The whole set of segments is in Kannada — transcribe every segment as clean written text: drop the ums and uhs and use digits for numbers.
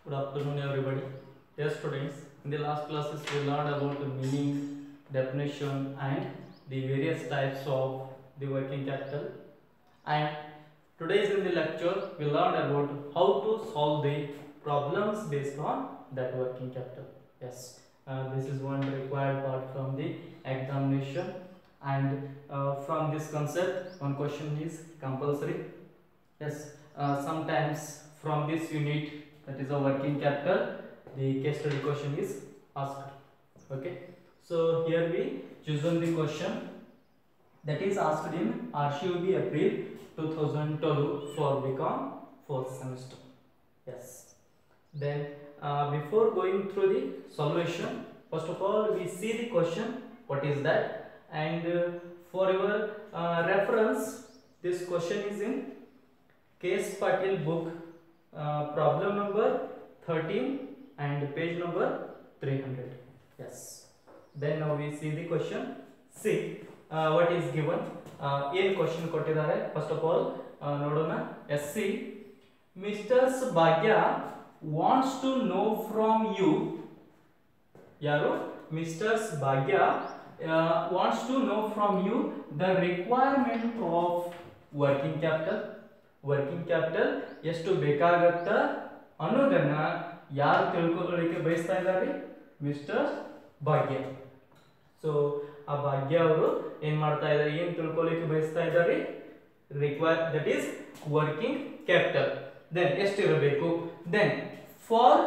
Good afternoon, everybody. Yes, students. In the last classes, we learned about the meaning, definition, and the various types of the working capital. And today's in the lecture, we learned about how to solve the problems based on that working capital. Yes, this is one required part from the examination. And from this concept, one question is compulsory. Yes, sometimes from this unit, that is a working capital, the case study question is asked. Okay, so here we chosen the question that is asked in RCUB April 2012 for BCom 4th semester. Yes, then before going through the solution, first of all we see the question, what is that, and for your reference, this question is in Case Patil book, problem number 13 and page number 300. Yes. Then now we see the question. See what is given. ಏನು question ಕೊಟ್ಟಿದ್ದಾರೆ. First of all ನೋಡೋಣ. SC Mr. Bhagya wants to know from you. ಯಾರು? Mr. Bhagya wants to know from you the requirement of working capital. Working capital ಎಷ್ಟು ಬೇಕಾಗತ್ತ ಅನ್ನೋದನ್ನ ಯಾರು ತಿಳ್ಕೊಳ್ಳಿಕ್ಕೆ ಬಯಸ್ತಾ ಇದ್ದಾರೆ? ಮಿಸ್ಟರ್ ಭಾಗ್ಯ. ಸೊ ಆ ಭಾಗ್ಯ ಅವರು ಏನ್ ಮಾಡ್ತಾ ಇದ್ದಾರೆ, ಏನ್ ತಿಳ್ಕೊಳ್ಳಿಕ್ಕೆ ಬಯಸ್ತಾ ಇದ್ದಾರೆ? Require, that is working capital. Then ಎಷ್ಟಿರಬೇಕು? Then for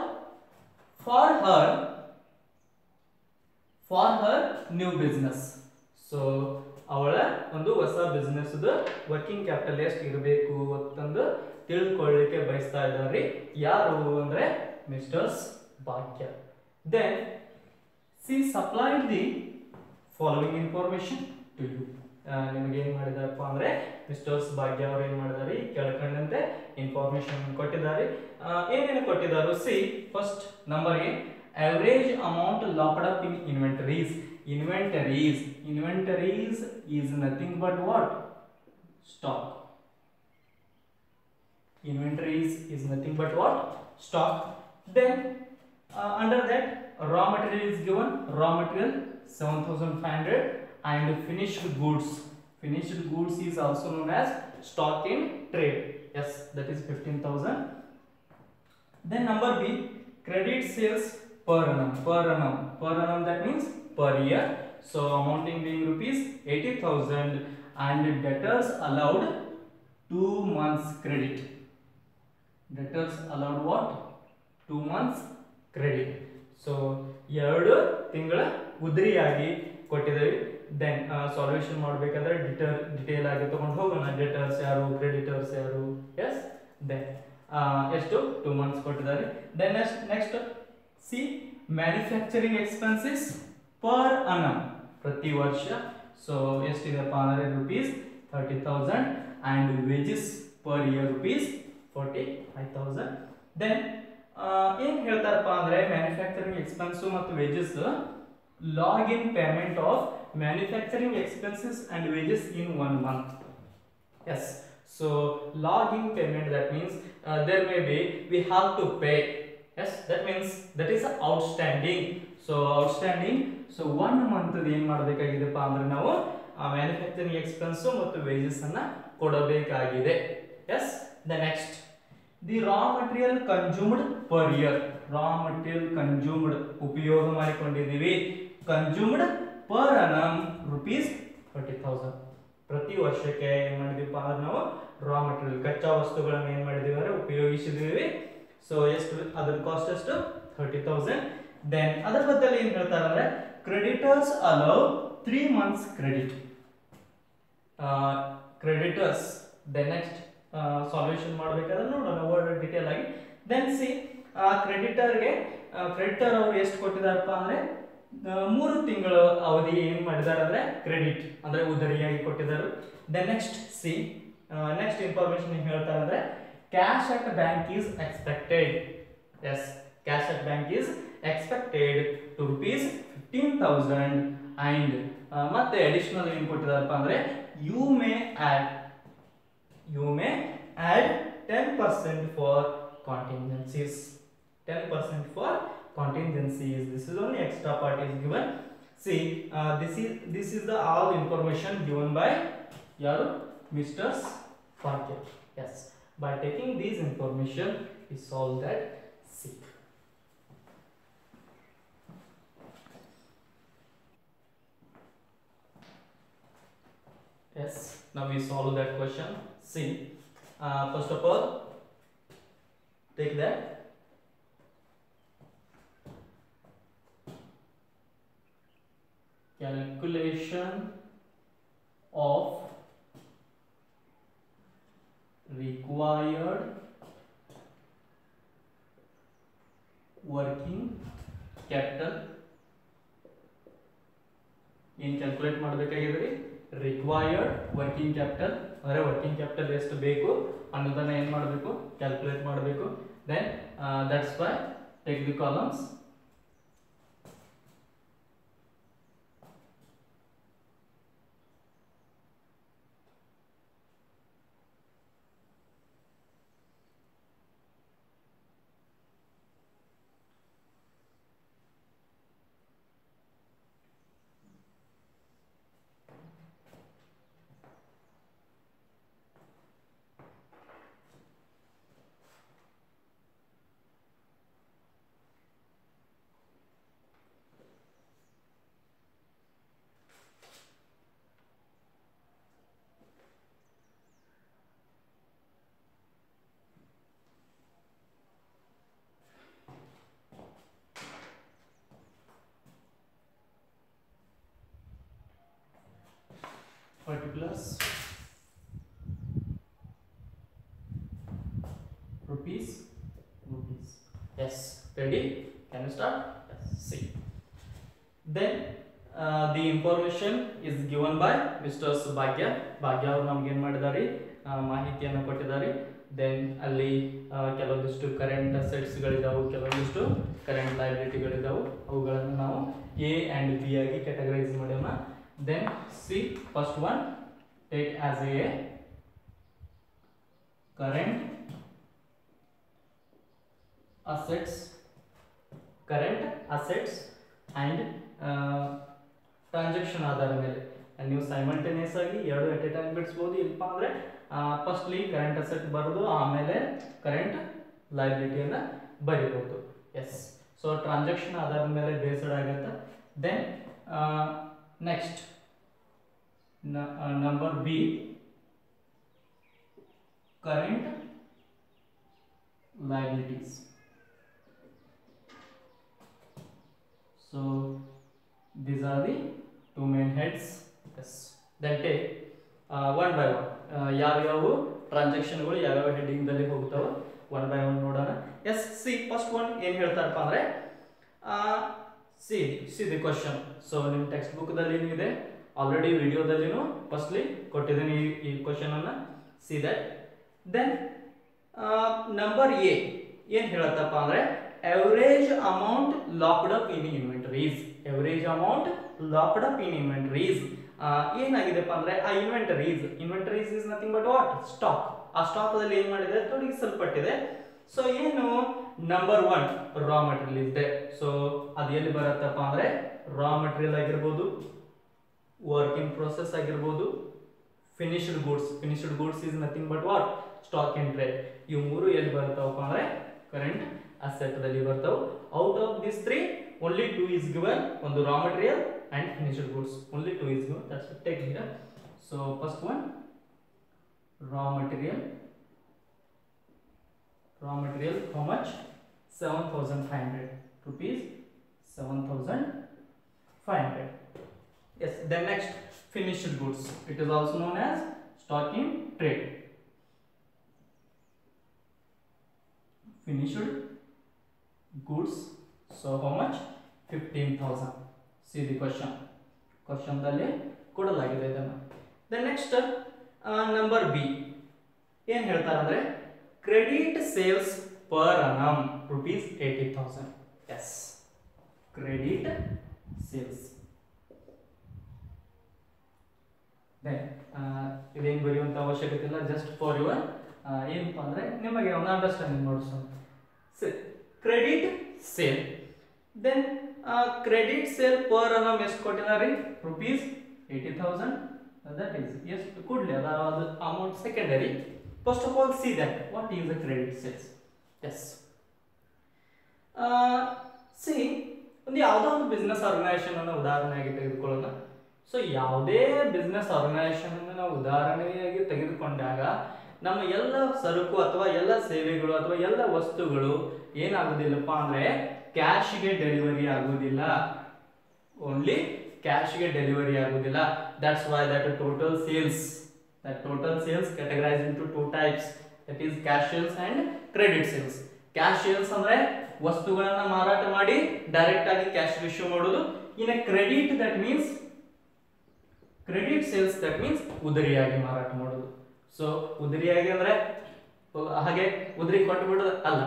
her new business. So ಅವಳ ಒಂದು ಹೊಸ ಬಿಸ್ನೆಸ್ ವರ್ಕಿಂಗ್ ಕ್ಯಾಪಿಟಲ್ ಎಷ್ಟು ಇರಬೇಕು ಅಂತಂದು ತಿಳ್ಕೊಳ್ಳಿಕ್ಕೆ ಬಯಸ್ತಾ ಇದ್ದಾರೆ. ಯಾರು ಅಂದ್ರೆ Mrs Bhagya. Then see supplied the following information to you. ನಿಮಗೆ ಏನ್ ಮಾಡಿದಾರಪ್ಪ ಅಂದ್ರೆ ಮಿಸ್ಟರ್ಸ್ ಭಾಗ್ಯ ಅವರು ಏನ್ ಮಾಡಿದಾರೆ, ಕೆಳಕಂಡಂತೆ ಇನ್ಫಾರ್ಮೇಶನ್ ಕೊಟ್ಟಿದ್ದಾರೆ. ಏನೇನು ಕೊಟ್ಟಿದ್ದಾರೆ? C first number A, average amount locked up in inventories. Inventories is nothing but what? Stock. Inventories is nothing but what? Stock. Then under that raw material is given. Raw material 7500 and finished goods. Finished goods is also known as stock in trade. Yes, that is 15,000. Then number B, credit sales per annum. Per annum that means per year. So amounting being rupees 80,000 and debtors allowed 2 months credit. Debtors allowed what? 2 months credit. So 2 ತಿಂಗಳ ಉದ್ರಿಯಾಗಿ ಕೊಟ್ಟಿದ್ದೇವೆ. ದೆನ್ ಸಾಲ್ಯೂಷನ್ ಮಾಡಬೇಕಾದ್ರೆ ಡಿಟೇಲ್ ಆಗಿ ತಗೊಂಡು ಹೋಗೋಣ. ಡೆಟರ್ಸ್ ಯಾರು, ಕ್ರೆಡಿಟರ್ಸ್ ಯಾರು. ಎಸ್, ದೆನ್ ಎಷ್ಟು 2 months ಕೊಟ್ಟಿದ್ದಾರೆ. Then next see manufacturing expenses per annum ಪ್ರತಿ ವರ್ಷ. ಸೊ ಎಷ್ಟಿದೆಪ್ಪ ಅಂದರೆ rupees 30,000 and wages per year rupees 45,000. Then ಏನ್ ಹೇಳ್ತಾರಪ್ಪ ಅಂದ್ರೆ ಮ್ಯಾನುಫ್ಯಾಕ್ಚರಿಂಗ್ ಎಕ್ಸ್ಪೆನ್ಸ್ ಮತ್ತು wages, lag in payment of manufacturing expenses and wages in 1 month. Yes, so lag in payment that means there may be we have to pay. Yes, that means that is outstanding. So outstanding, so 1 month ಏನು ಮಾಡಬೇಕಾಗಿದೆಪ್ಪ ಅಂದ್ರೆ ನಾವು ಮ್ಯಾನುಫ್ಯಾಕ್ಚರಿಂಗ್ ಎಕ್ಸ್ಪೆನ್ಸ್ ಮತ್ತು ವೇಜಸ್ ಅನ್ನ ಕೊಡಬೇಕಾಗಿದೆ. Yes, the next the raw material consumed per year. Raw material consumed ಉಪಯೋಗ ಮಾಡಿಕೊಂಡಿದ್ದೀವಿ. Consumed per annum rupees 30,000. ಪ್ರತಿ ವರ್ಷಕ್ಕೆ ಏನ್ ಮಾಡಿದೀವಪ್ಪ ಅಂದ್ರೆ ನಾವು ರಾ ಮಟೀರಿಯಲ್ ಕಚ್ಚಾ ವಸ್ತುಗಳನ್ನು ಏನ್ ಮಾಡಿದೀವಿ ಅಂದ್ರೆ ಉಪಯೋಗಿಸಿದೀವಿ. ಸೊ ಎಷ್ಟು ಅದರ ಕಾಸ್ಟ್ ಎಷ್ಟು? 30,000. ದೆನ್ ಅದರ ಬದಲು ಏನ್ ಹೇಳ್ತಾರೆ ಅಂದ್ರೆ creditors allow 3 months credit. Creditors then next solution ಮಾಡಬೇಕಾದ್ರೆ ನೋಡೋಣ ವರ್ಡ್ ಡಿಟೇಲ್ ಆಗಿ. ದೆನ್ ಸಿ ಕ್ರೆಡಿಟರ್ ಅವರು ಎಷ್ಟು ಕೊಟ್ಟಿದಾರಪ್ಪ ಅಂದ್ರೆ 3 ತಿಂಗಳ ಅವಧಿ ಏನ್ ಮಾಡಿದಾರೆ ಅಂದ್ರೆ ಕ್ರೆಡಿಟ್ ಅಂದ್ರೆ ಉದರಿಯಾಗಿ ಕೊಟ್ಟಿದ್ದಾರೆ. Then next see next information ಏನ್ ಹೇಳ್ತಾರೆ ಅಂದ್ರೆ cash at bank is expected. Yes, cash at bank is expected to rupees 15,000 and ಮತ್ತೆ additional ಏನು ಕೊಟ್ಟಿದಾರಪ್ಪ ಅಂದ್ರೆ you may add 10% for contingencies. 10% for contingencies. This is only extra part is given. See, this is the all information given by yaru Mr. Farke. Yes, by taking these information we solve that C. Yes, now we solve that question. See, first of all, take that calculation of required working capital. ಏನು ಕ್ಯಾಲ್ಕುಲೇಟ್ ಮಾಡಬೇಕಾಗಿದೆ ರಿಕ್ವೈರ್ಡ್ ವರ್ಕಿಂಗ್ ಕ್ಯಾಪಿಟಲ್ ಅಂದರೆ ವರ್ಕಿಂಗ್ ಕ್ಯಾಪಿಟಲ್ ಎಷ್ಟು ಬೇಕು ಅನ್ನೋದನ್ನ ಏನು ಮಾಡಬೇಕು ಕ್ಯಾಲ್ಕುಲೇಟ್ ಮಾಡಬೇಕು. Then that's why take the columns. Particulars rupees. Yes, ready? Can you start? Yes, see. Then the information is given by Mr. Bhagya. Bhagya ಅವರು ನಮಗೆ ಏನು ಮಾಡಿದ್ದಾರೆ ಮಾಹಿತಿಯನ್ನು ಕೊಟ್ಟಿದ್ದಾರೆ. ದೆನ್ ಅಲ್ಲಿ ಕೆಲವೊಂದಿಷ್ಟು ಕರೆಂಟ್ ಅಸೆಟ್ಸ್ಗಳಿದಾವೆ, ಕೆಲವೊಂದಿಷ್ಟು ಕರೆಂಟ್ ಲಯಬಿಲಿಟಿಗಳಿದಾವೆ. ಅವುಗಳನ್ನು ನಾವು ಎ ಆ್ಯಂಡ್ ಬಿ ಆಗಿ ಕ್ಯಾಟಗರೈಸ್ ಮಾಡೋಣ. Then see, first one take as a current assets and transaction ಆಧಾರ ಮೇಲೆ ನೀವು ಸೈಮಲ್ಟೇನಿಯಸ್ ಆಗಿ ಎರಡು ಎಟ್ ಎ ಟೈಮ್ ಬಿಡಿಸಬಹುದು. ಇಲ್ಲಪ್ಪ ಅಂದ್ರೆ ಫಸ್ಟ್ಲಿ ಕರೆಂಟ್ ಅಸೆಟ್ ಬರೋದು, ಆಮೇಲೆ ಕರೆಂಟ್ ಲಯಬಿಲಿಟಿಯನ್ನು ಬರೀಬಹುದು. ಎಸ್, ಸೊ ಟ್ರಾನ್ಸಾಕ್ಷನ್ ಆಧಾರದ ಮೇಲೆ ಬೇಸ್ಡ್ ಆಗುತ್ತೆ. Then next number B, current liabilities. So these are the two main heads. Yes, then take one by one ಯಾವ್ಯಾವ ಟ್ರಾನ್ಸಾಕ್ಷನ್ಗಳು ಯಾವ್ಯಾವ ಹೆಡ್ಡಿಂಗ್ ದಲ್ಲಿ ಹೋಗ್ತಾವೆ ಒನ್ ಬೈ ಒನ್ ನೋಡೋಣ. ಎಸ್, ಸಿ ಫಸ್ಟ್ ಒನ್ ಏನು ಹೇಳ್ತಾರಪ್ಪ ಅಂದ್ರೆ see the question. ಸೊ ನಿಮ್ಮ ಟೆಕ್ಸ್ಟ್ ಬುಕ್ ದಲ್ಲಿ ಇದೆ, ಆಲ್ರೆಡಿ ವಿಡಿಯೋದಲ್ಲಿನೂ ಫಸ್ಟ್ಲಿ ಕೊಟ್ಟಿದ್ದೀನಿ ಈ ಕ್ವಶನ್ ಅನ್ನ. See that. Then number A ಏನು ಹೇಳತ್ತಪ್ಪ ಅಂದ್ರೆ average amount locked up in inventories. Average amount locked up in inventories ಏನಾಗಿದೆಪ್ಪ ಅಂದ್ರೆ ಆ inventories is nothing but what stock. ಆ ಸ್ಟಾಕ್ ದಲ್ಲಿ ಏನು ಮಾಡಿದೆ ತೊಡಗಿಸಲ್ಪಟ್ಟಿದೆ. ಸೊ ಏನು ನಂಬರ್ ಒನ್ ರಾ ಮಟೀರಿಯಲ್ ಇದೆ. ಸೊ ಅದು ಎಲ್ಲಿ ಬರುತ್ತಪ್ಪ ಅಂದ್ರೆ ರಾ ಮಟೀರಿಯಲ್ ಆಗಿರ್ಬೋದು, ವರ್ಕ್ ಇನ್ ಪ್ರೋಸೆಸ್ ಆಗಿರ್ಬೋದು, finished goods is nothing but what stock in trade. ಇವು ಮೂರು ಎಲ್ಲಿ ಬರ್ತಾವಪ್ಪ ಅಂದ್ರೆ ಕರೆಂಟ್ ಅಸೆಟ್ ದಲ್ಲಿ ಬರ್ತಾವೆ. Out of this three only two is given, ಒಂದು raw material and finished goods. Only two is given, that's it. Take here. So first one raw material. How much? 7,500 rupees. 7,500. Yes. Then next, finished goods. It is also known as stock in trade. Finished goods. So how much? 15,000. See the question. Question dalle kodalagide idana. Then next number B. ಏನು ಹೇಳ್ತಾರೆ ಅಂದ್ರೆ credit sales per annum rupees 80,000. Yes, credit sales. ಇದೇನು ಬರೆಯುವಂತ ಅವಶ್ಯಕತೆ ಇಲ್ಲ, ಜಸ್ಟ್ ಫಾರ್ ಯುವರ್ ಏನಪ್ಪ ಅಂದ್ರೆ ನಿಮಗೆ ಒಂದು ಅಂಡರ್ಸ್ಟ್ಯಾಂಡಿಂಗ್ ಮಾಡಿಸೋಣ. Credit sale. Then credit sale per annum ಎಷ್ಟು ಕೊಟ್ಟಿದ್ದಾರೆ rupees 80,000. that is yes ಕೂಡಲೇ ಅದು amount secondary. First of all see that what is the credit sales. Yes see ಒಂದು ಯಾವುದೋ ಒಂದು ಬಿಸ್ನೆಸ್ ಆರ್ಗನೈಸೇಷನ್ ಅನ್ನು ಉದಾಹರಣೆಯಾಗಿ ತೆಗೆದುಕೊಳ್ಳೋಣ. ಸೊ ಯಾವುದೇ ಬಿಸ್ನೆಸ್ ಆರ್ಗನೈಸೇಷನ್ ಅನ್ನು ನಾವು ಉದಾಹರಣೆಯಾಗಿ ತೆಗೆದುಕೊಂಡಾಗ ನಮ್ಮ ಎಲ್ಲ ಸರಕು ಅಥವಾ ಎಲ್ಲ ಸೇವೆಗಳು ಅಥವಾ ಎಲ್ಲ ವಸ್ತುಗಳು ಏನಾಗುದಿಲ್ಲಪ್ಪ ಅಂದ್ರೆ ಕ್ಯಾಶ್ಗೆ ಡೆಲಿವರಿ ಆಗುವುದಿಲ್ಲ. ಓನ್ಲಿ ಕ್ಯಾಶ್ಗೆ ಡೆಲಿವರಿ ಆಗುವುದಿಲ್ಲ. That's why that total sales categorized into two types, that is cash sales and credit sales. Cash sales ಅಂದ್ರೆ ವಸ್ತುಗಳನ್ನ ಮಾರಾಟ ಮಾಡಿ ಡೈರೆಕ್ಟ್ ಆಗಿ ಕ್ಯಾಶ್ ರಿಸೀವ್ ಮಾಡೋದು. ಇನ್ನು ಕ್ರೆಡಿಟ್ ಸೇಲ್ಸ್ ದಟ್ ಮೀನ್ಸ್ ಉದರಿಯಾಗಿ ಮಾರಾಟ ಮಾಡೋದು. ಸೊ ಉದರಿಯಾಗಿ ಅಂದ್ರೆ ಹಾಗೆ ಉದರಿ ಕೊಟ್ಟು ಬಿಡೋದು ಅಲ್ಲ.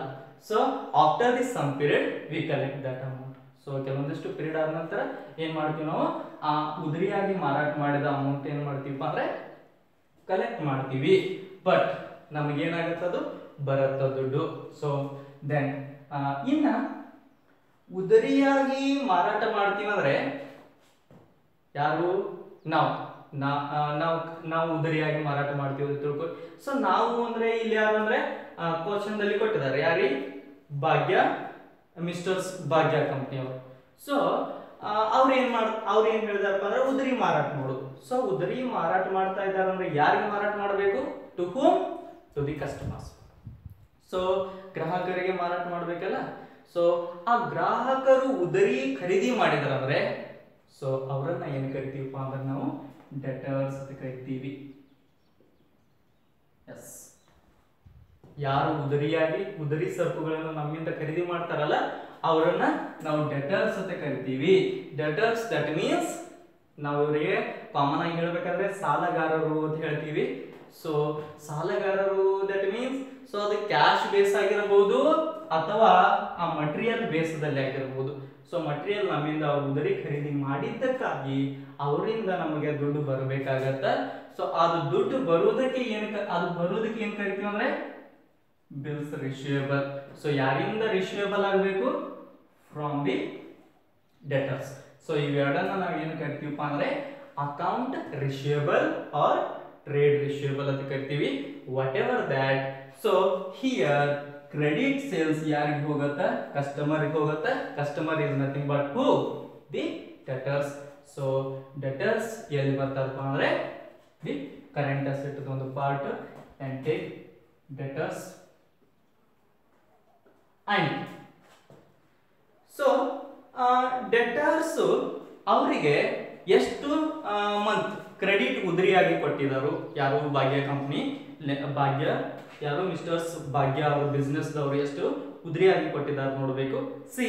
So after this some period we collect that amount. So ಕೆಲವೊಂದಿಷ್ಟು ಪೀರಿಯಡ್ ಆದ ನಂತರ ಏನ್ ಮಾಡ್ತೀವಿ ನಾವು ಆ ಉದರಿಯಾಗಿ ಮಾರಾಟ ಮಾಡಿದ ಅಮೌಂಟ್ ಏನ್ ಮಾಡ್ತೀವಿ ಅಂದ್ರೆ ಕಲೆಕ್ಟ್ ಮಾಡ್ತೀವಿ. ಬಟ್ ನಮಗೇನಾಗುತ್ತದು ಬರುತ್ತ ದುಡ್ಡು. ಸೊ ದೆನ್ ಇನ್ನ ಉದರಿಯಾಗಿ ಮಾರಾಟ ಮಾಡ್ತೀವಿ ಅಂದ್ರೆ ಯಾರು ನಾವು ಉದರಿಯಾಗಿ ಮಾರಾಟ ಮಾಡ್ತೀವಿ ಅಂತ ತಿಳ್ಕೊ. ಸೊ ನಾವು ಅಂದ್ರೆ ಇಲ್ಲಿ ಯಾರು ಅಂದ್ರೆ ಕ್ವಶನ್ ದಲ್ಲಿ ಕೊಟ್ಟಿದ್ದಾರೆ ಯಾರಿ ಮಿಸ್ಟರ್ಸ್ ಭಾಗ್ಯ ಕಂಪನಿ ಅವರು. ಸೊ ಅವ್ರು ಏನ್ ಹೇಳಿದಾರಪ್ಪ ಅಂದ್ರೆ ಉದರಿ ಮಾರಾಟ ಮಾಡೋದು. ಸೊ ಉದರಿ ಮಾರಾಟ ಮಾಡ್ತಾ ಇದ್ದಾರೆ ಅಂದ್ರೆ ಯಾರಿಗೆ ಮಾರಾಟ ಮಾಡಬೇಕು? To whom? To the customers. So ಗ್ರಾಹಕರಿಗೆ ಮಾರಾಟ ಮಾಡ್ಬೇಕಲ್ಲ. ಸೊ ಆ ಗ್ರಾಹಕರು ಉದರಿ ಖರೀದಿ ಮಾಡಿದಾರಂದ್ರೆ ಸೊ ಅವರನ್ನ ಏನ್ ಕರಿತೀವಪ್ಪ ಅಂದ್ರೆ ನಾವು ಡೆಟರ್ಸ್ ಅಂತ ಕರಿತೀವಿ. ಎಸ್, ಯಾರು ಉದರಿ ಸರಕುಗಳನ್ನು ನಮ್ಮಿಂದ ಖರೀದಿ ಮಾಡ್ತಾರಲ್ಲ ಅವರನ್ನ ನಾವು ಡೆಟರ್ಸ್ ಅಂತ ಕರಿತೀವಿ. ಡೆಟರ್ಸ್ ದಟ್ ಮೀನ್ಸ್ ನಾವು ಇವರಿಗೆ ಕಾಮನ್ ಆಗಿ ಹೇಳ್ಬೇಕಂದ್ರೆ ಸಾಲಗಾರರು ಅಂತ ಹೇಳ್ತೀವಿ. ಸೊ ಸಾಲಗಾರರು ದಟ್ ಮೀನ್ಸ್ ಸೊ ಅದು ಕ್ಯಾಶ್ ಬೇಸ್ ಆಗಿರಬಹುದು ಅಥವಾ ಆ ಮಟೀರಿಯಲ್ ಬೇಸ್ದಲ್ಲಿ ಆಗಿರಬಹುದು. ಸೊ ಮಟೀರಿಯಲ್ ನಮ್ಮಿಂದ ಉದರಿ ಖರೀದಿ ಮಾಡಿದ್ದಕ್ಕಾಗಿ ಅವರಿಂದ ನಮಗೆ ದುಡ್ಡು ಬರಬೇಕಾಗತ್ತ. ಸೊ ಅದು ದುಡ್ಡು ಬರುವುದಕ್ಕೆ ಏನ್ ಕರಿತೀವಿ ಅಂದ್ರೆ ಬಿಲ್ಸ್ ರಿಸೀವೇಬಲ್. ಸೊ ಯಾರಿಂದ ರಿಸೀವೇಬಲ್ ಆಗಬೇಕು? From the debtors. ಸೊ ಇವೆರಡನ್ನ ನಾವು ಏನು ಕರಿತೀವಪ್ಪ ಅಂದ್ರೆ account receivable or trade receivable ಅಂತ ಕರಿತೀವಿ. Whatever that. So here credit sales ಯಾರಿಗೆ ಹೋಗುತ್ತೆ? ಕಸ್ಟಮರ್ಗೆ ಹೋಗುತ್ತೆ. Customer is nothing but who? The debtors. So debtors ಎಲ್ಲಿ ಬರ್ತಾರಪ್ಪ ಅಂದ್ರೆ ದಿ ಕರೆಂಟ್ ಅಸೆಟ್ ಒಂದು part and take debtors. And so debtors ಅವರಿಗೆ ಎಷ್ಟು ಮಂತ್ ಕ್ರೆಡಿಟ್ ಉದರಿಯಾಗಿ ಕೊಟ್ಟಿದ್ದಾರೆ? ಯಾರು ಭಾಗ್ಯ ಕಂಪನಿ ಯಾರು ಮಿಸ್ಟರ್ಸ್ ಭಾಗ್ಯ ಅವರ ಬಿಸ್ನೆಸ್ ದವರು ಎಷ್ಟು ಉದರಿಯಾಗಿ ಕೊಟ್ಟಿದ್ದಾರೆ ನೋಡಬೇಕು. See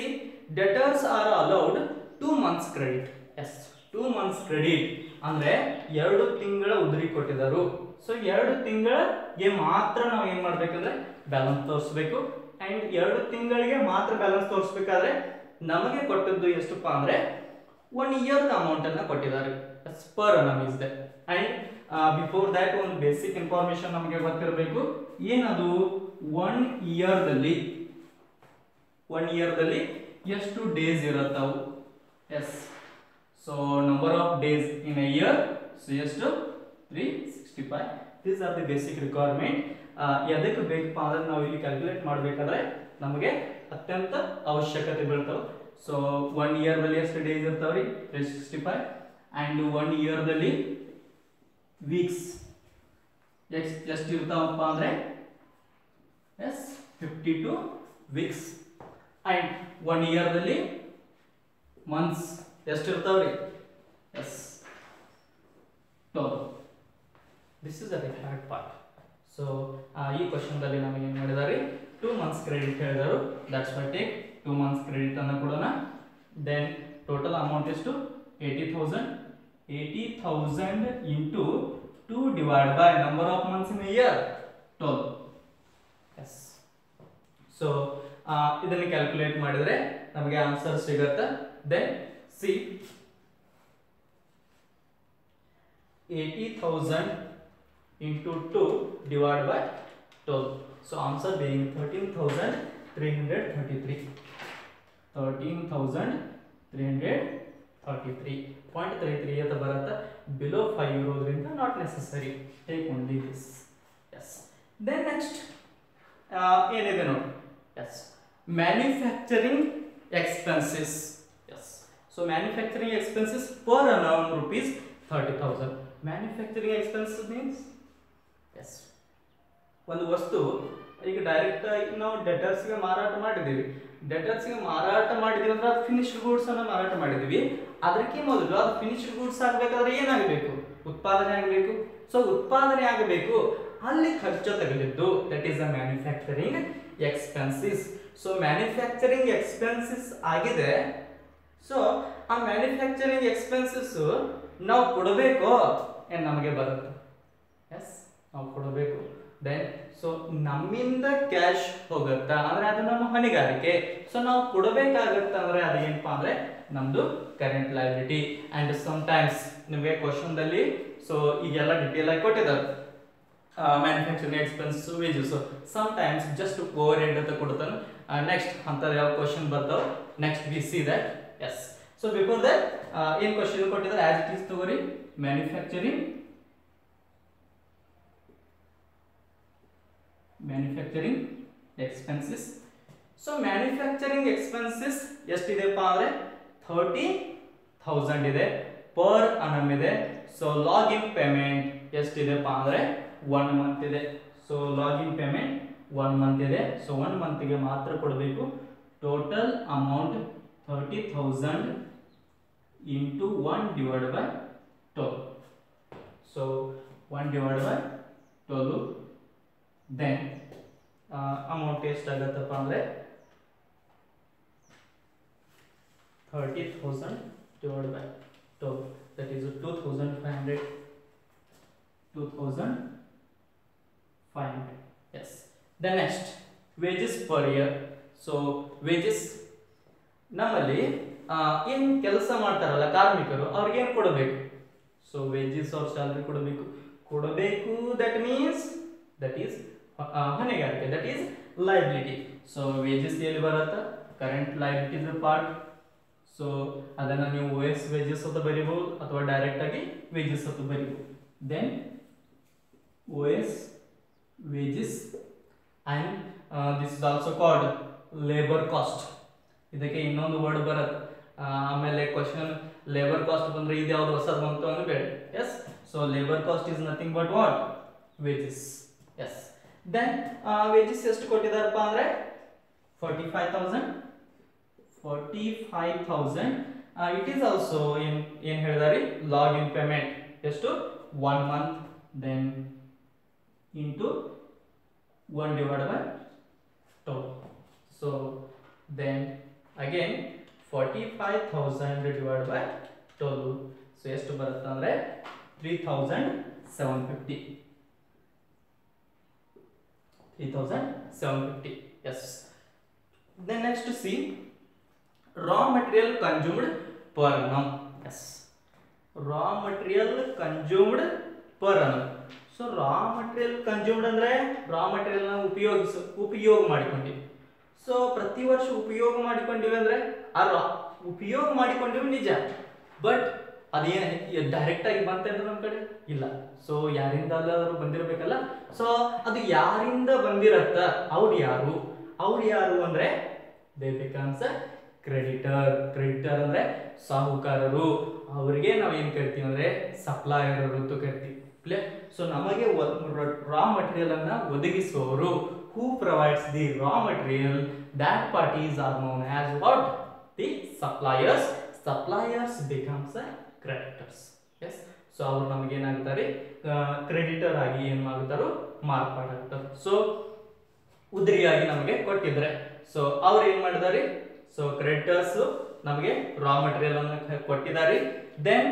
debtors are allowed 2 months credit. Yes, 2 months credit ಅಂದ್ರೆ 2 ತಿಂಗಳ ಉದರಿ ಕೊಟ್ಟಿದ್ದಾರೆ. ಸೊ 2 ತಿಂಗಳಿಗೆ ಮಾತ್ರ ನಾವು ಏನ್ ಮಾಡ್ಬೇಕಂದ್ರೆ ಬ್ಯಾಲೆನ್ಸ್ ತೋರಿಸಬೇಕು. ಅಂಡ್ 2 ತಿಂಗಳಿಗೆ ಮಾತ್ರ ಬ್ಯಾಲೆನ್ಸ್ ತೋರಿಸಬೇಕಾದ್ರೆ ನಮಗೆ ಕೊಟ್ಟದ್ದು ಎಷ್ಟಪ್ಪ ಅಂದ್ರೆ 1 year ಅಮೌಂಟ್ ಅನ್ನ ಕೊಟ್ಟಿದ್ದಾರೆ. Per annum is they. And before that ಒಂದು ಬೇಸಿಕ್ ಇನ್ಫಾರ್ಮೇಶನ್ ನಮಗೆ ಗೊತ್ತಿರಬೇಕು. ಏನದು? 1 yearದಲ್ಲಿ ಎಷ್ಟು ಡೇಸ್ ಇರುತ್ತವು? Yes, so number of days in a year. So ಎಷ್ಟು? 365. These are the basic requirement. ಎದಕ್ಕೆ ಬೇಕಪ್ಪ ಅಂದ್ರೆ ನಾವು ಇಲ್ಲಿ ಕ್ಯಾಲ್ಕುಲೇಟ್ ಮಾಡಬೇಕಾದ್ರೆ ನಮಗೆ ಅತ್ಯಂತ ಅವಶ್ಯಕತೆ ಬೀಳ್ತಾವೆ. ಸೊ 1 yearದಲ್ಲಿ ಎಷ್ಟು ಡೇಸ್ ಇರ್ತಾವ್ರಿ? 365. ಅಂಡ್ 1 yearದಲ್ಲಿ ವೀಕ್ಸ್ ಎಷ್ಟು ಇರ್ತಾವಪ್ಪ ಅಂದ್ರೆ ಎಸ್ 52 ವೀಕ್ಸ್. ಅಂಡ್ 1 yearದಲ್ಲಿ ಮಂತ್ಸ್ ಎಷ್ಟು ಇರ್ತಾವ್ರಿ? Yes 12. This is the required part. So ಈ ಕ್ವಶನ್ ದಲ್ಲಿ ನಮಗೆ ಏನು ಮಾಡಿದಾರೆ? 2 months ಕ್ರೆಡಿಟ್ ಹೇಳಿದರು. That's why take 2 months credit ಅನ್ನು ಕೊಡೋಣ. ದೆನ್ ಟೋಟಲ್ ಅಮೌಂಟ್ ಎಷ್ಟು? 80,000. 80,000 into 2 divided by number of months in a year, 12. Yes. So ಇದನ್ನು ಕ್ಯಾಲ್ಕುಲೇಟ್ ಮಾಡಿದ್ರೆ ನಮಗೆ ಆನ್ಸರ್ ಸಿಗುತ್ತೆ. Then see 80,000 into 2 divided by 12. So answer being 13,300 1333 13,333.33 ಅಂತ ಬರುತ್ತೆ. ಬಿಲೋ 5 ಇರೋದ್ರಿಂದ not necessary, take only this. Yes, then next ಏನಿದೆ ನೋಡಿ. Yes, manufacturing expenses. Yes, so manufacturing expenses per annum rupees 30,000. Manufacturing expenses means yes, ಒಂದು ವಸ್ತು ಈಗ ಡೈರೆಕ್ಟ್ ಆಗಿ ನಾವು ಡೆಟರ್ಸ್ಗೆ ಮಾರಾಟ ಮಾಡಿದ್ದೀವಿ. ಡೆಟರ್ಸ್ಗೆ ಮಾರಾಟ ಮಾಡಿದೀವಿ ಅಂದ್ರೆ ಅದು ಫಿನಿಶ್ಡ್ ಗೂಡ್ಸ್ ಅನ್ನು ಮಾರಾಟ ಮಾಡಿದೀವಿ. ಅದಕ್ಕೆ ಮೊದಲು ಅದು ಫಿನಿಶ್ಡ್ ಗೂಡ್ಸ್ ಆಗಬೇಕಾದ್ರೆ ಏನಾಗಬೇಕು? ಉತ್ಪಾದನೆ ಆಗಬೇಕು. ಸೊ ಉತ್ಪಾದನೆ ಆಗಬೇಕು, ಅಲ್ಲಿ ಖರ್ಚು ತಗಲಿದ್ದು, that is the manufacturing expenses. So manufacturing expenses ಆಗಿದೆ. ಸೊ ಆ ಮ್ಯಾನುಫ್ಯಾಕ್ಚರಿಂಗ್ ಎಕ್ಸ್ಪೆನ್ಸಸ್ ನಾವು ಕೊಡಬೇಕು, ಏನು ನಮಗೆ ಬರುತ್ತೆ? ಎಸ್, ನಾವು ಕೊಡಬೇಕು. ದೆನ್ ಸೊ ನಮ್ಮಿಂದ ಕ್ಯಾಶ್ ಹೋಗುತ್ತಾ ಅಂದ್ರೆ ಅದು ನಮ್ಮ ಹೊಣೆಗಾರಿಕೆ. ಸೊ ನಾವು ಕೊಡಬೇಕಾಗತ್ತ ಅಂದ್ರೆ ಅದು ಏನಪ್ಪಾ ಅಂದ್ರೆ ನಮ್ದು ಕರೆಂಟ್ ಲಯಬಿಲಿಟಿ. ಅಂಡ್ ಸಮ್ಟೈಮ್ಸ್ ನಿಮಗೆ ಕ್ವಶನ್ದಲ್ಲಿ ಸೊ ಈಗೆಲ್ಲ ಡಿಟೇಲ್ ಆಗಿ ಕೊಟ್ಟಿದ್ದಾರೆ manufacturing expense, wages. Sometimes just over head ಅಂತ ಕೊಡ್ತಾನೆ. ನೆಕ್ಸ್ಟ್ ಅಂತ ಯಾವ ಕ್ವಶನ್ ಬರ್ತಾವ, next we see that. Yes, so before that ಏನ್ ಕ್ವಶನ್ ಕೊಟ್ಟಿದ್ದಾರೆ ಆಸ್ ಇಟ್ ಈಸ್ ತಗೋರಿ. Manufacturing expenses. So manufacturing expenses ಎಷ್ಟಿದೆಪ್ಪ ಅಂದ್ರೆ 30,000 ಇದೆ, ಪರ್ annum ಇದೆ. ಸೊ ಲಾಗಿನ್ ಪೇಮೆಂಟ್ ಎಷ್ಟಿದೆಪ್ಪ ಅಂದ್ರೆ 1 ಮಂತ್ ಇದೆ. ಸೊ ಲಾಗಿನ್ ಪೇಮೆಂಟ್ 1 ಮಂತ್ ಇದೆ. ಸೊ 1 ಮಂತ್ಗೆ ಮಾತ್ರ ಕೊಡಬೇಕು. Total amount 30,000 into 1 divided by 12. So 1 divided by 12. Then amount ಎಷ್ಟಾಗತ್ತಪ್ಪ ಅಂದ್ರೆ 30,000 divided by 12, that is 2,500. Yes. Then next wages per year. So wages ನಮ್ಮಲ್ಲಿ ಏನು ಕೆಲಸ ಮಾಡ್ತಾರಲ್ಲ ಕಾರ್ಮಿಕರು ಅವ್ರಿಗೆ ಏನು ಕೊಡಬೇಕು? ಸೊ ವೇಜಸ್ ಆರ್ ಸ್ಯಾಲರಿ ಕೊಡಬೇಕು. ದಟ್ ಮೀನ್ಸ್ ದಟ್ ಈಸ್ ಹೊಣೆಗಾರಿಕೆ, that is liability. So wages ಎಲ್ಲಿ ಬರುತ್ತೆ? Current liabilities part. ಸೊ ಅದನ್ನ ನೀವು OS ವೇಜಸ್ ಅಂತ ಬರೀಬಹುದು ಅಥವಾ ಡೈರೆಕ್ಟ್ ಆಗಿ ವೇಜಸ್ ಅಂತ ಬರೀಬಹುದು. Then OS wages and this is also called labour cost. ಇದಕ್ಕೆ ಇನ್ನೊಂದು ವರ್ಡ್ ಬರುತ್ತೆ. ಆಮೇಲೆ ಕ್ವಶನ್ ಲೇಬರ್ ಕಾಸ್ಟ್ ಬಂದ್ರೆ ಇದು ಯಾವ್ದು ಹೊಸದು ಬಂತು ಅಂದ್ರೆ ಬೇಡ. Yes, so labour cost is nothing but what? Wages. Yes, then wages ಎಷ್ಟು ಕೊಟ್ಟಿದಾರಪ್ಪ ಅಂದ್ರೆ 45,000. ಇಟ್ ಈಸ್ ಆಲ್ಸೋ ಏನ್ ಹೇಳಿದಾರೆ? ಲಾಗಿನ್ ಪೇಮೆಂಟ್ ಎಷ್ಟು? 1 month. Then into 1 divided by 12. So then again 45,000 divided by 12. So ಎಷ್ಟು ಬರುತ್ತೆ ಅಂದ್ರೆ 3,750. 3,750. Yes. Then next to see raw material consumed per annum. Yes, raw material consumed per annum. So raw material consumed ಅಂದ್ರೆ raw material ನ ಉಪಯೋಗ ಮಾಡಿಕೊಂಡಿವಿ. ಸೊ ಪ್ರತಿ ವರ್ಷ ಉಪಯೋಗ ಮಾಡಿಕೊಂಡಿವಿ ಅಂದ್ರೆ ಉಪಯೋಗ ಮಾಡಿಕೊಂಡಿವಿ ನಿಜ, ಬಟ್ ಅದೇನು ಡೈರೆಕ್ಟ್ ಆಗಿ ಬಂತಂದ್ರೆ ನಮ್ಮ ಕಡೆ ಇಲ್ಲ. ಸೊ ಯಾರಿಂದ ಅಲ್ಲಾದ್ರೂ ಬಂದಿರಬೇಕಲ್ಲ. ಸೊ ಅದು ಯಾರಿಂದ ಬಂದಿರತ್ತ, ಅವ್ರು ಯಾರು ಅಂದ್ರೆ ದೇ ಬಿಕಮ್ಸ್ ಕ್ರೆಡಿಟರ್. ಕ್ರೆಡಿಟರ್ ಅಂದ್ರೆ ಸಾಹುಕಾರರು. ಅವರಿಗೆ ನಾವು ಏನ್ ಕರಿತೀವಿ ಅಂದ್ರೆ ಸಪ್ಲೈಯರ್ ಅಂತ ಕರಿತೀವಿ. ಸೊ ನಮಗೆ ರಾ ಮಟೀರಿಯಲ್ ಅನ್ನ ಒದಗಿಸುವವರು, who provides the raw material, that parties are known as what? The suppliers. Suppliers becomes creditors. Yes, so ಅವರು ನಮಗೆ ಏನಾಗ್ತಾರೆ? ಕ್ರೆಡಿಟರ್ ಆಗಿ ಏನು ಮಾಡ್ತಾರೋ ಮಾರ್ಪಾಡಾಗ್ತಾರೆ. ಸೊ ಉದ್ರಿಯಾಗಿ ನಮಗೆ ಕೊಟ್ಟಿದ್ರೆ, ಸೊ ಅವ್ರು ಏನ್ ಮಾಡಿದಾರೆ? ಸೊ ಕ್ರೆಡಿಟರ್ಸ್ ನಮಗೆ ರಾ ಮಟೀರಿಯಲ್ ಅನ್ನು ಕೊಟ್ಟಿದ್ದಾರೆ. ದೆನ್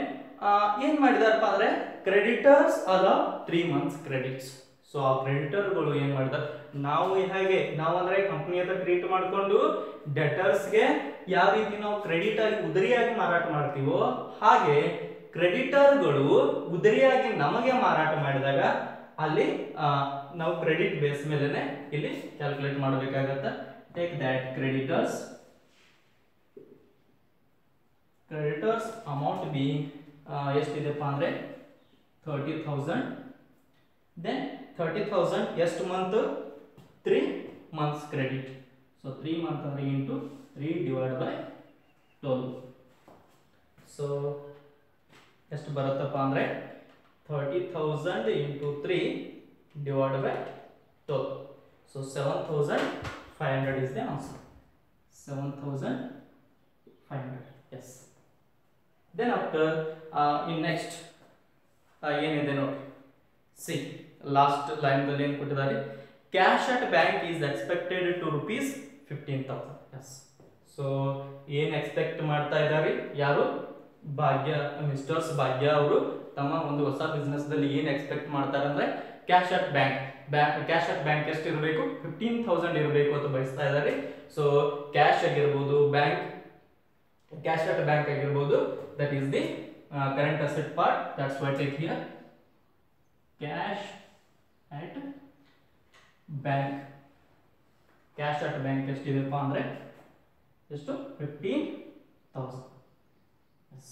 ಏನ್ ಮಾಡಿದಾರಪ್ಪ ಅಂದ್ರೆ ಕ್ರೆಡಿಟರ್ಸ್ ಅಲ್ಲ 3 months ಕ್ರೆಡಿಟ್ಸ್. ಸೊ ಆ ಕ್ರೆಡಿಟರ್ಗಳು ಏನ್ ಮಾಡಿದಾರೆ? ನಾವು ಅಂದ್ರೆ ಕಂಪನಿ ಹತ್ರ ಟ್ರೀಟ್ ಮಾಡಿಕೊಂಡು ಡೆಟರ್ಸ್ಗೆ ಯಾವ ರೀತಿ ನಾವು ಕ್ರೆಡಿಟ್ ಆಗಿ ಉದರಿಯಾಗಿ ಮಾರಾಟ ಮಾಡ್ತೀವೋ, ಹಾಗೆ ಕ್ರೆಡಿಟರ್ಗಳು ಉದರಿಯಾಗಿ ನಮಗೆ ಮಾರಾಟ ಮಾಡಿದಾಗ ಅಲ್ಲಿ ನಾವು ಕ್ರೆಡಿಟ್ ಬೇಸ್ ಮೇಲೆ ಇಲ್ಲಿ ಕ್ಯಾಲ್ಕುಲೇಟ್ ಮಾಡಬೇಕಾಗತ್ತೆ. take that creditors amount being ಎಷ್ಟಿದೆಪ್ಪ ಅಂದರೆ 30,000. then 30,000 ಎಷ್ಟು month 3 months credit. so 3 month ಅಂದ್ರೆ into 3 divided by 12. so ಎಷ್ಟು ಬರುತ್ತಪ್ಪ ಅಂದರೆ 30,000 into 3 divided by 12. so 7,500 is the answer. 7,500. yes. then after in next ಏನಿದೆ ನೋಡಿ, ಸಿ ಲಾಸ್ಟ್ ಲೈನ್ ದಲ್ಲಿ ಏನು ಕೊಟ್ಟಿದ್ದಾರೆ, cash at bank is expected to rupees 15,000. Yes. So ಏನು ಎಕ್ಸ್ಪೆಕ್ಟ್ ಮಾಡ್ತಾ ಇದ್ದಾರೆ ಯಾರು, ಭಾಗ್ಯ, ಮಿಸ್ಟರ್ಸ್ ಭಾಗ್ಯ ಅವರು ತಮ್ಮ ಒಂದು ಹೊಸ ಬಿಸ್ನೆಸ್ ದಲ್ಲಿ ಏನು ಎಕ್ಸ್ಪೆಕ್ಟ್ ಮಾಡ್ತಾರೆ ಅಂದ್ರೆ ಕ್ಯಾಶ್ ಅಟ್ ಬ್ಯಾಂಕ್ ಎಷ್ಟು ಇರಬೇಕು, 15,000 ಇರಬೇಕು ಅಂತ ಬಯಸ್ತಾ ಇದ್ದಾರೆ. ಸೊ ಕ್ಯಾಶ್ ಆಗಿರ್ಬೋದು, ಕ್ಯಾಶ್ ಅಟ್ ಬ್ಯಾಂಕ್ ಆಗಿರ್ಬೋದು, that is the current asset part. that's why I take here cash at bank. cash at bank ಎಷ್ಟಿದೆಪ್ಪ ಅಂದ್ರೆ ಎಷ್ಟು, 15,000. yes.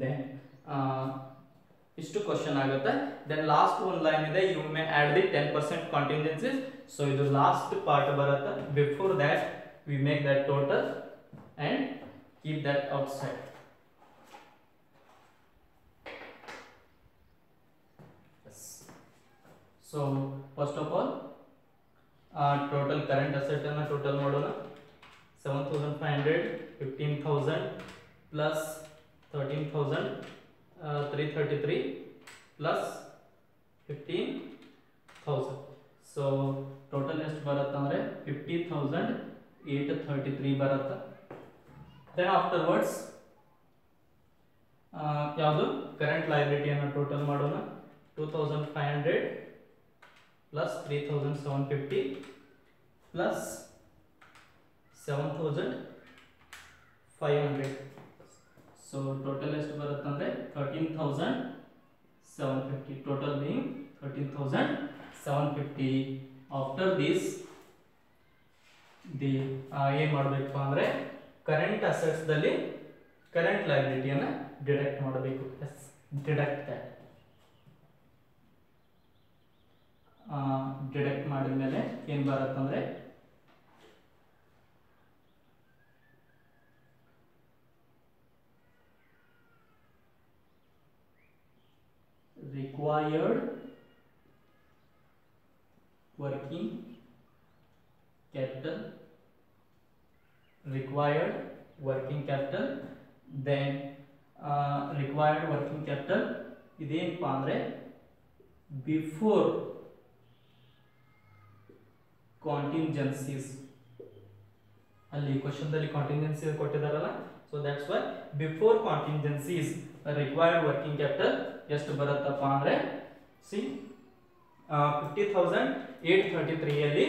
then ಇಷ್ಟು ಕ್ವಶನ್ ಆಗುತ್ತೆ. ದೆನ್ ಲಾಸ್ಟ್ ಒಂದು ಲೈನ್ ಇದೆ, you may add the 10% contingencies. So ಇದು ಲಾಸ್ಟ್ ಪಾರ್ಟ್ ಬರುತ್ತೆ. Before that we make that total and keep that outside. yes. so first of all total current asset ಅನ್ನು ಟೋಟಲ್ ಮಾಡೋಣ. 7,500, 15,000 plus 13,333 plus 15,000. so total ಎಷ್ಟು ಬರುತ್ತೆ ಅಂದ್ರೆ 50,833 ಬರುತ್ತೆ. then afterwards ಯಾವುದು ಕರೆಂಟ್ ಲಯಬಿಲಿಟಿ ಅನ್ನು ಟೋಟಲ್ ಮಾಡೋಣ. 2,500 plus 3,750 plus 7,500. so total ಎಷ್ಟು ಬರುತ್ತೆ ಅಂದ್ರೆ 13,750. total being 13,750. after this the ಏನು ಮಾಡಬೇಕಪ್ಪ ಅಂದ್ರೆ ಕರೆಂಟ್ ಅಸೆಟ್ಸ್ ದಲ್ಲಿ ಕರೆಂಟ್ ಲಯಬಿಲಿಟಿಯನ್ನು ಡಿಡಕ್ಟ್ ಮಾಡಬೇಕು. Yes, deduct that. ಡಿಡಕ್ಟ್ ಮಾಡಿದ ಮೇಲೆ ಏನು ಬರುತ್ತಂದ್ರೆ required working capital, required working capital, then required working capital ಇದೇನಪ್ಪ ಅಂದ್ರೆ ಬಿಫೋರ್ ಕಾಂಟಿಂಜೆನ್ಸೀಸ್. ಅಲ್ಲಿ ಕ್ವಶನ್ದಲ್ಲಿ ಕಾಂಟಿಂಜೆನ್ಸಿ ಕೊಟ್ಟಿದಾರಲ್ಲ, so that's why before contingencies required working capital ಎಷ್ಟು ಬರುತ್ತಪ್ಪ ಅಂದ್ರೆ ಸಿ 50,833 ಅಲ್ಲಿ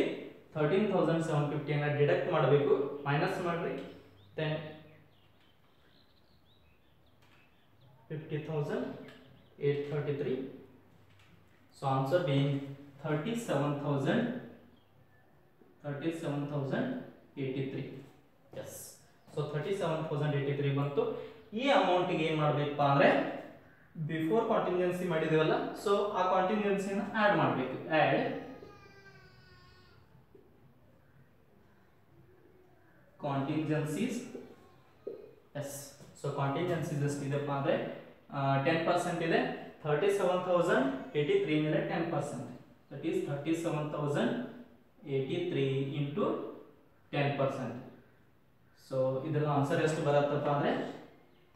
13,750 ಅನ್ನ ಡಿಡಕ್ಟ್ ಮಾಡಬೇಕು, ಮೈನಸ್ ಮಾಡ್ರಿ. Then 50,833. So answer being 37,083. Yes. So 37,083 ಬಂತು. ಈ ಅಮೌಂಟ್ಗೆ ಏನು ಮಾಡಬೇಕಪ್ಪ ಅಂದ್ರೆ ಬಿಫೋರ್ ಕಾಂಟಿಂಜೆನ್ಸಿ ಮಾಡಿದೀವಲ್ಲ, ಸೊ ಆ ಕಾಂಟಿಂಜೆನ್ಸಿನ ಆಡ್ ಮಾಡಬೇಕು. Add contingencies. yes. so contingencies ಎಷ್ಟಿದೆಪ್ಪ ಅಂದ್ರೆ 10% ಇದೆ. 37,083 ಮೇಲೆ 10%, that is 37,083 into 10%. so ಇದರ ಆನ್ಸರ್ ಎಷ್ಟು ಬರುತ್ತಪ್ಪ ಅಂದ್ರೆ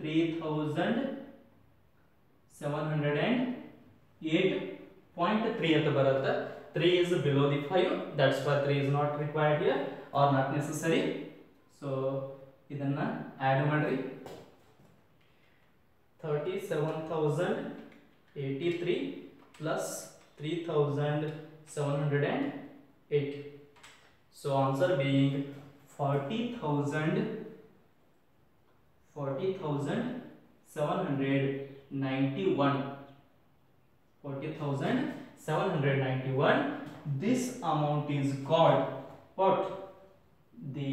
3,708.3 ಅಂತ ಬರುತ್ತೆ. 3 is below the 5, that's why 3 is not required here or not necessary. So ಇದನ್ನ ಆಡ್ ಮಾಡ್ರಿ. 37,083 plus 3,708. so answer being 40,791. 40,791. this amount is called what? the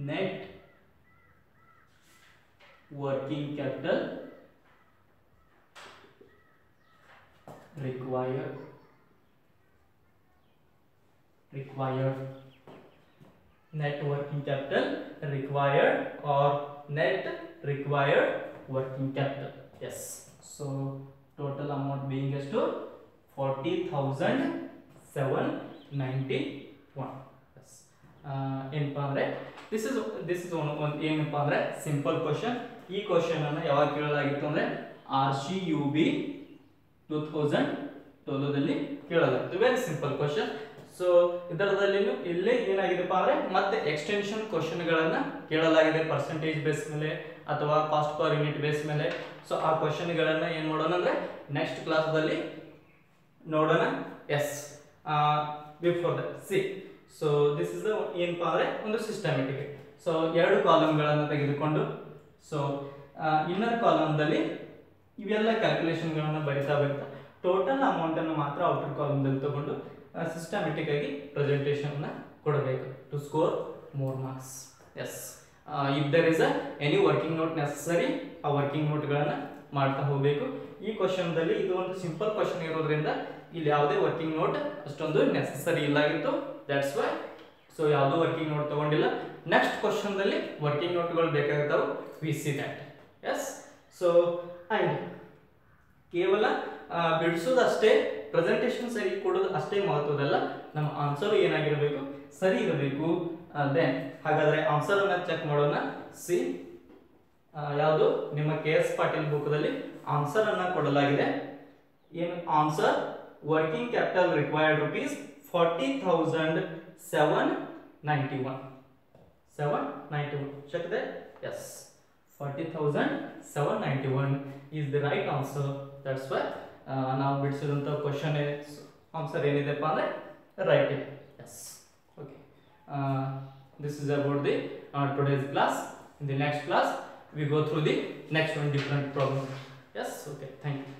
net working capital required net working capital required or net required working capital. Yes, so total amount being as to 40,791. Yes, ಏನಪ್ಪಾ ಅಂದ್ರೆ this is one ಏನಪ್ಪಾ ಅಂದ್ರೆ ಸಿಂಪಲ್ ಕ್ವಶನ್. ಈ ಕ್ವಶನ್ ಅನ್ನು ಯಾವಾಗ ಕೇಳಲಾಗಿತ್ತು ಅಂದ್ರೆ RCUB 2012 ಕೇಳಲಾಗಿತ್ತು. Very simple question. ಸೊ ಇದರದಲ್ಲಿ ಇಲ್ಲಿ ಏನಾಗಿದೆಪ್ಪ ಅಂದ್ರೆ ಮತ್ತೆ ಎಕ್ಸ್ಟೆನ್ಷನ್ ಕ್ವಶನ್ ಗಳನ್ನ ಕೇಳಲಾಗಿದೆ, ಪರ್ಸೆಂಟೇಜ್ ಬೇಸ್ ಮೇಲೆ ಅಥವಾ ಕಾಸ್ಟ್ ಪರ್ ಯೂನಿಟ್ ಬೇಸ್ ಮೇಲೆ. ಸೊ ಆ ಕ್ವಶನ್ ಗಳನ್ನ ಏನ್ ಮಾಡೋಣ ಅಂದ್ರೆ ನೆಕ್ಸ್ಟ್ ಕ್ಲಾಸ್ ದಲ್ಲಿ ನೋಡೋಣ. Yes, before that see, so this is ಏನಪ್ಪ ಅಂದ್ರೆ ಒಂದು ಸಿಸ್ಟಮೆಟಿಕ್. ಸೊ ಎರಡು ಕಾಲಮ್ ಗಳನ್ನ ತೆಗೆದುಕೊಂಡು, ಸೊ ಇನ್ನರ್ ಕಾಲಮ್ ದಲ್ಲಿ ಇವೆಲ್ಲ ಕ್ಯಾಲ್ಕುಲೇಷನ್ ಗಳನ್ನ ಬರಿತಾ ಟೋಟಲ್ ಅಮೌಂಟ್ ಅನ್ನು ಮಾತ್ರ ಔಟರ್ ಕಾಲಮ್ ದಲ್ಲಿ ತಗೊಂಡು ಸಿಸ್ಟಮೆಟಿಕ್ ಆಗಿ ಪ್ರೆಸೆಂಟೇಷನ್ ಕೊಡಬೇಕು to score more marks. Yes, if there is any working note necessary, ಆ ವರ್ಕಿಂಗ್ ನೋಟ್ ಗಳನ್ನ ಮಾಡ್ತಾ ಹೋಗಬೇಕು. ಈ ಕ್ವಶನ್ ದಲ್ಲಿ ಇದು ಒಂದು ಸಿಂಪಲ್ ಕ್ವಶನ್ ಇರೋದ್ರಿಂದ ಇಲ್ಲಿ ಯಾವುದೇ ವರ್ಕಿಂಗ್ ನೋಟ್ ಅಷ್ಟೊಂದು ನೆಸಸರಿ ಇಲ್ಲ ಆಗಿತ್ತು. ದಟ್ಸ್ ವೈ ಸೊ ಯಾವುದೋ ವರ್ಕಿಂಗ್ ನೋಟ್ ತಗೊಂಡಿಲ್ಲ. ನೆಕ್ಸ್ಟ್ ಕ್ವಶನ್ ದಲ್ಲಿ ವರ್ಕಿಂಗ್ ನೋಟ್ಗಳು ಬೇಕಾಗ್ತಾವೆ. We see that. Yes, so and ಕೇವಲ ಬಿಡಿಸೋದಷ್ಟೇ, ಪ್ರೆಸೆಂಟೇಷನ್ ಸರಿ ಕೊಡೋದು ಅಷ್ಟೇ ಮಹತ್ವದಲ್ಲ, ನಮ್ಮ ಆನ್ಸರ್ ಏನಾಗಿರಬೇಕು, ಸರಿ ಇರಬೇಕು. ದೆನ್ ಹಾಗಾದ್ರೆ ಆನ್ಸರ್ ಅನ್ನ ಚೆಕ್ ಮಾಡೋಣ. ಸಿ, ಯಾವುದು ನಿಮ್ಮ KS ಪಾಟೀಲ್ ಬುಕ್ದಲ್ಲಿ ಆನ್ಸರ್ ಅನ್ನ ಕೊಡಲಾಗಿದೆ. ಏನು answer? Working capital required rupees 40,791. 791. Check that. Yes, 40,791 is the right answer. That's why ನಾವು ಬಿಡಿಸಿದಂಥ ಕ್ವಶನ್ ಆನ್ಸರ್ ಏನಿದೆಪ್ಪ ಅಂದರೆ ರೈಟ್ ಇದೆ. Yes, okay. This is about the today's class. In the next class we go through the next one different problem. Yes, okay, thank you.